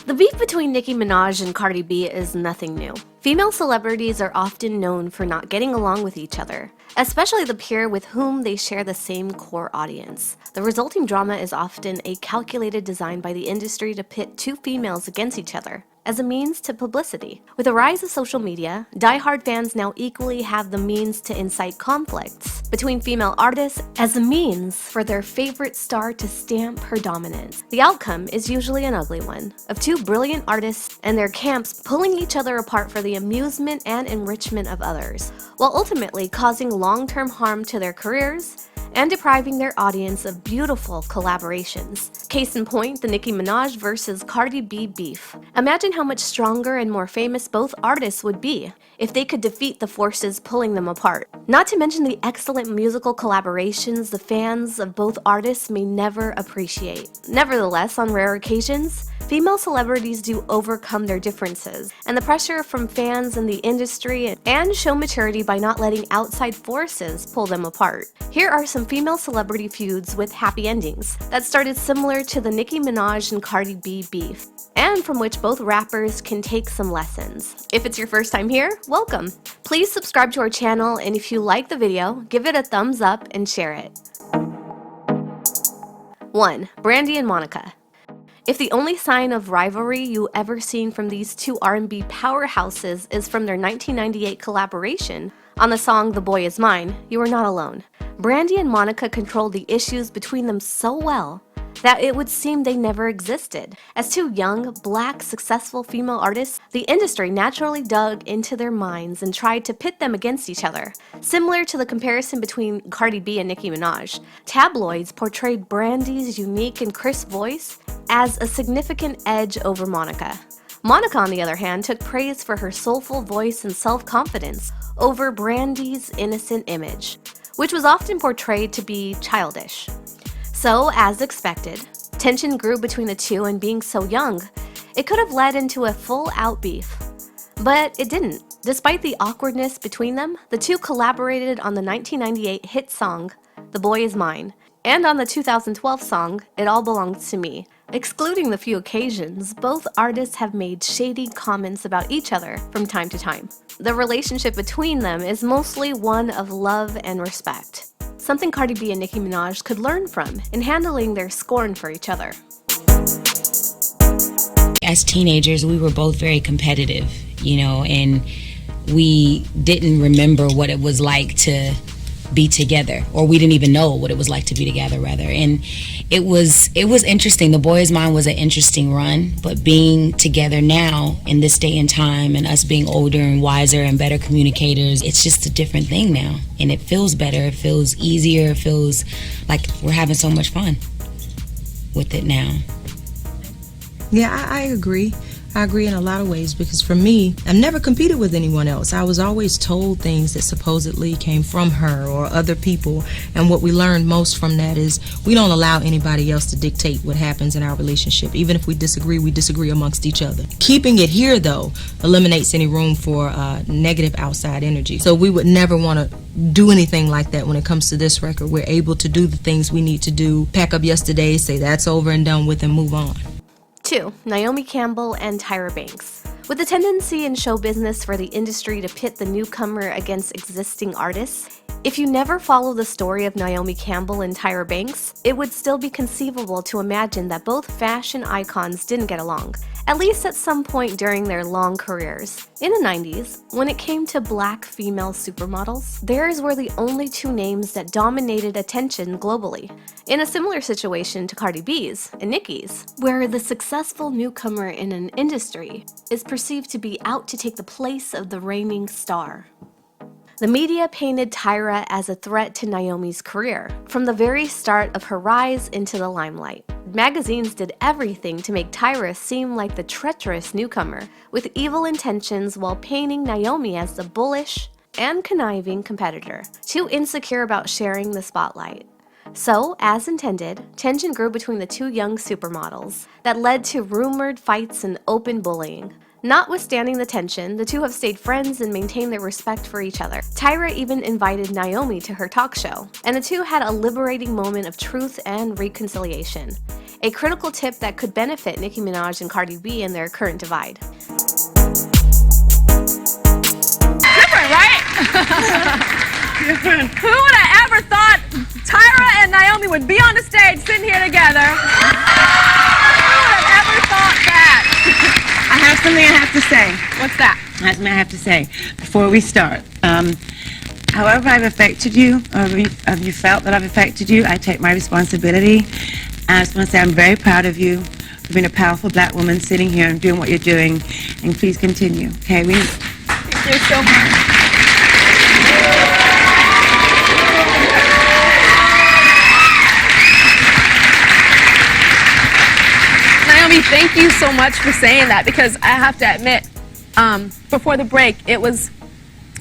The beef between Nicki Minaj and Cardi B is nothing new. Female celebrities are often known for not getting along with each other, especially the peer with whom they share the same core audience. The resulting drama is often a calculated design by the industry to pit two females against each other as a means to publicity. With the rise of social media, diehard fans now equally have the means to incite conflicts between female artists as a means for their favorite star to stamp her dominance. The outcome is usually an ugly one, of two brilliant artists and their camps pulling each other apart for the amusement and enrichment of others, while ultimately causing long-term harm to their careers and depriving their audience of beautiful collaborations. Case in point, the Nicki Minaj versus Cardi B beef. Imagine how much stronger and more famous both artists would be if they could defeat the forces pulling them apart. Not to mention the excellent musical collaborations the fans of both artists may never appreciate. Nevertheless, on rare occasions, female celebrities do overcome their differences and the pressure from fans in the industry and show maturity by not letting outside forces pull them apart. Here are some female celebrity feuds with happy endings that started similar to the Nicki Minaj and Cardi B beef, and from which both rappers can take some lessons. If it's your first time here, welcome! Please subscribe to our channel, and if you like the video, give it a thumbs up and share it. 1. Brandy and Monica. If the only sign of rivalry you ever seen from these two R&B powerhouses is from their 1998 collaboration on the song The Boy Is Mine, you are not alone. Brandy and Monica controlled the issues between them so well that it would seem they never existed. As two young, black, successful female artists, the industry naturally dug into their minds and tried to pit them against each other. Similar to the comparison between Cardi B and Nicki Minaj, tabloids portrayed Brandy's unique and crisp voice as a significant edge over Monica. Monica, on the other hand, took praise for her soulful voice and self-confidence over Brandy's innocent image, which was often portrayed to be childish. So, as expected, tension grew between the two, and being so young, it could have led into a full-out beef. But it didn't. Despite the awkwardness between them, the two collaborated on the 1998 hit song, The Boy Is Mine, and on the 2012 song, It All Belongs to Me. Excluding the few occasions, both artists have made shady comments about each other from time to time. The relationship between them is mostly one of love and respect, something Cardi B and Nicki Minaj could learn from in handling their scorn for each other. As teenagers, we were both very competitive, and we didn't remember what it was like to be together, or we didn't even know what it was like to be together, rather. And it was interesting. The Boy Is Mine was an interesting run, but being together now in this day and time, and us being older and wiser and better communicators, it's just a different thing now, and it feels better, it feels easier, it feels like we're having so much fun with it now. Yeah, I agree. I agree in a lot of ways, because for me, I've never competed with anyone else. I was always told things that supposedly came from her or other people, and what we learned most from that is we don't allow anybody else to dictate what happens in our relationship. Even if we disagree amongst each other. Keeping it here, though, eliminates any room for negative outside energy. So we would never want to do anything like that when it comes to this record. We're able to do the things we need to do, pack up yesterday, say that's over and done with, and move on. 2. Naomi Campbell and Tyra Banks. With a tendency in show business for the industry to pit the newcomer against existing artists, if you never follow the story of Naomi Campbell and Tyra Banks, it would still be conceivable to imagine that both fashion icons didn't get along, at least at some point during their long careers. In the 90s, when it came to black female supermodels, theirs were the only two names that dominated attention globally, in a similar situation to Cardi B's and Nicki's, where the successful newcomer in an industry is perceived to be out to take the place of the reigning star. The media painted Tyra as a threat to Naomi's career from the very start of her rise into the limelight. Magazines did everything to make Tyra seem like the treacherous newcomer with evil intentions, while painting Naomi as the bullish and conniving competitor, too insecure about sharing the spotlight. So, as intended, tension grew between the two young supermodels that led to rumored fights and open bullying. Notwithstanding the tension, the two have stayed friends and maintained their respect for each other. Tyra even invited Naomi to her talk show, and the two had a liberating moment of truth and reconciliation. a critical tip that could benefit Nicki Minaj and Cardi B in their current divide. Different, right? Different. Who would have ever thought Tyra and Naomi would be on the stage sitting here together? Who would have ever thought that? I have something I have to say. What's that? I have something I have to say before we start. However I've affected you, or have you felt that I've affected you, I take my responsibility. And I just want to say I'm very proud of you for being a powerful black woman sitting here and doing what you're doing. And please continue, okay? Thank you so much. Naomi, thank you so much for saying that, because I have to admit, before the break, it was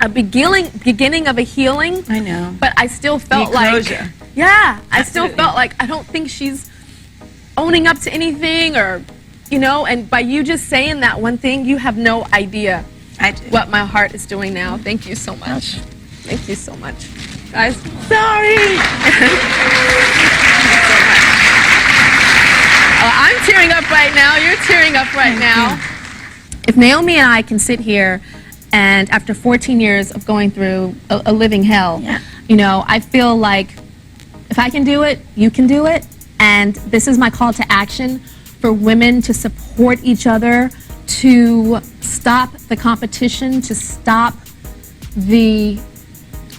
a beginning of a healing. I know. But I still felt like, yeah, I still felt like I don't think she's owning up to anything, or, you know, and by you just saying that one thing, you have no idea what my heart is doing now. Thank you so much. Thank you so much. Guys, sorry. I'm tearing up right now. You're tearing up right now. If Naomi and I can sit here and after 14 years of going through a living hell, you know, I feel like if I can do it, you can do it. And this is my call to action for women to support each other, to stop the competition, to stop the,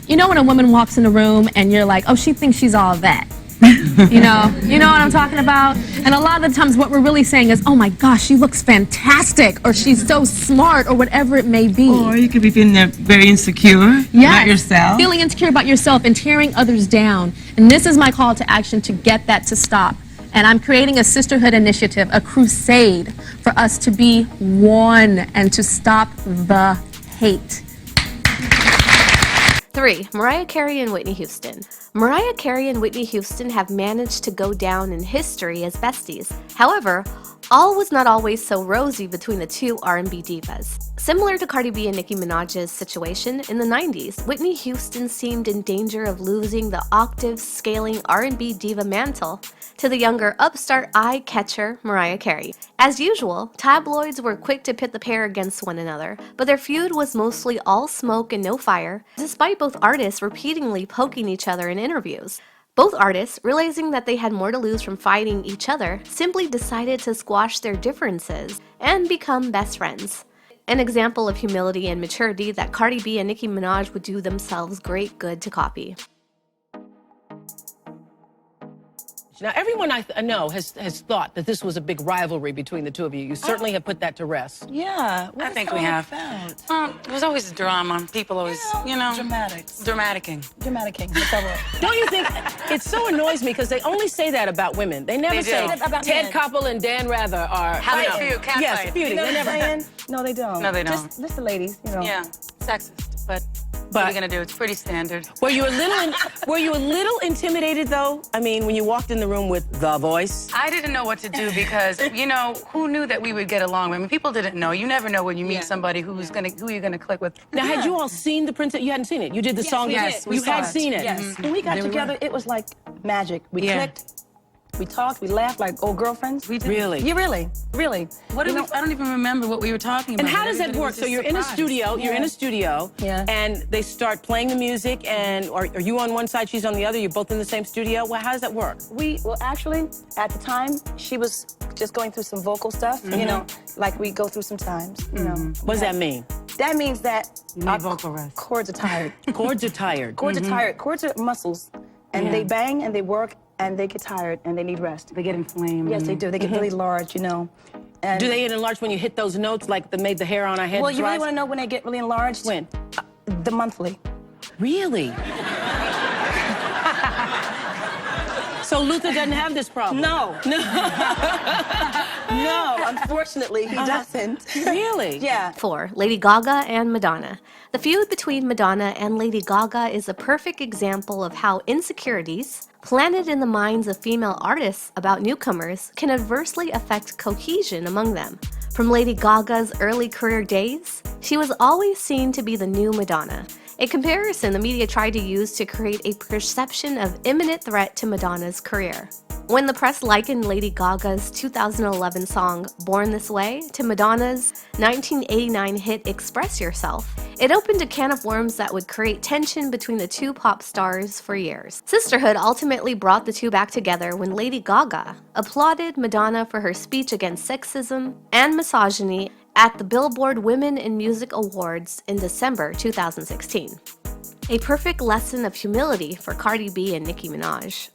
you know, when a woman walks in a room and you're like, oh, she thinks she's all that. You know what I'm talking about? And a lot of the times what we're really saying is, oh my gosh, she looks fantastic, or she's so smart, or whatever it may be. Or you could be feeling very insecure about yourself. Feeling insecure about yourself and tearing others down. And this is my call to action to get that to stop. And I'm creating a sisterhood initiative, a crusade for us to be one and to stop the hate. 3. Mariah Carey and Whitney Houston. Mariah Carey and Whitney Houston have managed to go down in history as besties. However, all was not always so rosy between the two R&B divas. Similar to Cardi B and Nicki Minaj's situation in the 90s, Whitney Houston seemed in danger of losing the octave-scaling R&B diva mantle to the younger upstart eye-catcher Mariah Carey. As usual, tabloids were quick to pit the pair against one another, but their feud was mostly all smoke and no fire, despite both artists repeatedly poking each other in interviews. Both artists, realizing that they had more to lose from fighting each other, simply decided to squash their differences and become best friends. An example of humility and maturity that Cardi B and Nicki Minaj would do themselves great good to copy. Now, everyone I know has thought that this was a big rivalry between the two of you. You certainly have put that to rest. Yeah, I think we have. It was always drama. People always, you know. Dramaticking. Don't you think? It so annoys me because they only say that about women. They never say Ted Koppel and Dan Rather are Feuding. Yes, feuding. They never. No, they don't. No, they don't. Just the ladies, you know. Yeah, sexist, but what are you gonna do? It's pretty standard. Were you a little intimidated though? I mean, when you walked in the room with The Voice? I didn't know what to do because, you know, who knew that we would get along? I mean, people didn't know. You never know when you meet somebody who you're gonna click with. Now, had you all seen The Princess? You hadn't seen it. You did the song. Yes, you had seen it. Yes. When we got together, it was like magic. We clicked, we talked, we laughed like old girlfriends. We did. Really? Yeah, really. What did I don't even remember what we were talking about. And how does that work? So you're in a studio, and they start playing the music, and are you on one side, she's on the other, you're both in the same studio? Well, how does that work? Well, actually, at the time, she was just going through some vocal stuff, you know, like we go through sometimes, you know. What does that mean? That means that our vocal rest. Cords are tired. Chords are tired. Cords are tired. Cords are muscles, and they bang and they work, and they get tired, and they need rest. They get inflamed. Yes, they do. They get really large, you know. And do they get enlarged when you hit those notes, like that made the hair on our head well, you rise? really want to know when they get really enlarged? When? The monthly. Really? So Luther doesn't have this problem? No. No, unfortunately, he doesn't. Really? Yeah. 4. Lady Gaga and Madonna. The feud between Madonna and Lady Gaga is a perfect example of how insecurities, planted in the minds of female artists about newcomers, can adversely affect cohesion among them. From Lady Gaga's early career days, she was always seen to be the new Madonna, a comparison the media tried to use to create a perception of imminent threat to Madonna's career. when the press likened Lady Gaga's 2011 song Born This Way to Madonna's 1989 hit Express Yourself, it opened a can of worms that would create tension between the two pop stars for years. Sisterhood ultimately brought the two back together when Lady Gaga applauded Madonna for her speech against sexism and misogyny at the Billboard Women in Music Awards in December 2016. A perfect lesson of humility for Cardi B and Nicki Minaj.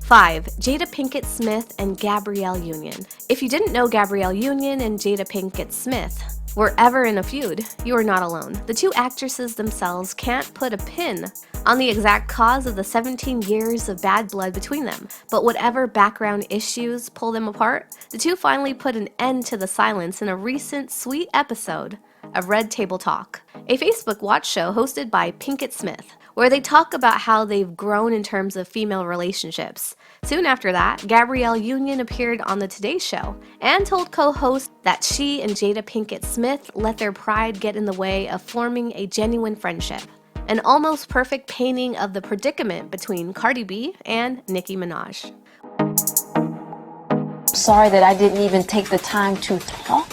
5. Jada Pinkett Smith and Gabrielle Union. If you didn't know Gabrielle Union and Jada Pinkett Smith were ever in a feud, you are not alone. The two actresses themselves can't put a pin on the exact cause of the 17 years of bad blood between them, but whatever background issues pull them apart, the two finally put an end to the silence in a recent sweet episode of Red Table Talk, a Facebook watch show hosted by Pinkett Smith, where they talk about how they've grown in terms of female relationships. Soon after that, Gabrielle Union appeared on the Today Show and told co-hosts that she and Jada Pinkett Smith let their pride get in the way of forming a genuine friendship. An almost perfect painting of the predicament between Cardi B and Nicki Minaj. Sorry that I didn't even take the time to talk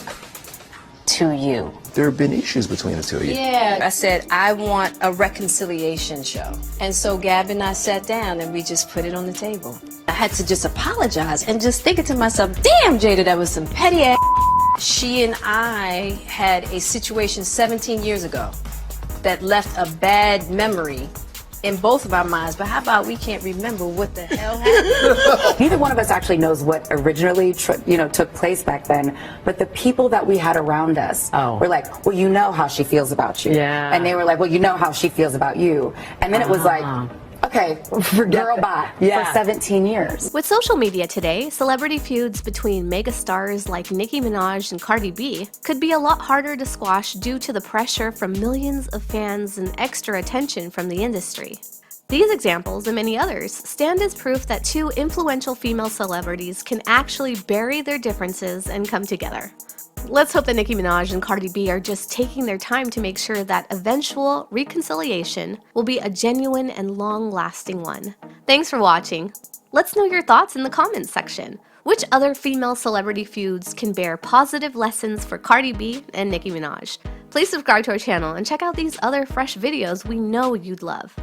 to you. There have been issues between the two of you. Yeah, I said, I want a reconciliation show. And so Gab and I sat down and we just put it on the table. I had to just apologize and just thinking to myself, damn, Jada, that was some petty ass. She and I had a situation 17 years ago that left a bad memory in both of our minds, but how about we can't remember what the hell happened? Neither one of us actually knows what originally took place back then, but the people that we had around us were like, well, you know how she feels about you. Yeah. And they were like, well, you know how she feels about you. And then it was like, okay, girl, bye. For 17 years. With social media today, celebrity feuds between megastars like Nicki Minaj and Cardi B could be a lot harder to squash due to the pressure from millions of fans and extra attention from the industry. These examples and many others stand as proof that two influential female celebrities can actually bury their differences and come together. Let's hope that Nicki Minaj and Cardi B are just taking their time to make sure that eventual reconciliation will be a genuine and long-lasting one. Thanks for watching. Let's know your thoughts in the comments section. Which other female celebrity feuds can bear positive lessons for Cardi B and Nicki Minaj? Please subscribe to our channel and check out these other fresh videos we know you'd love.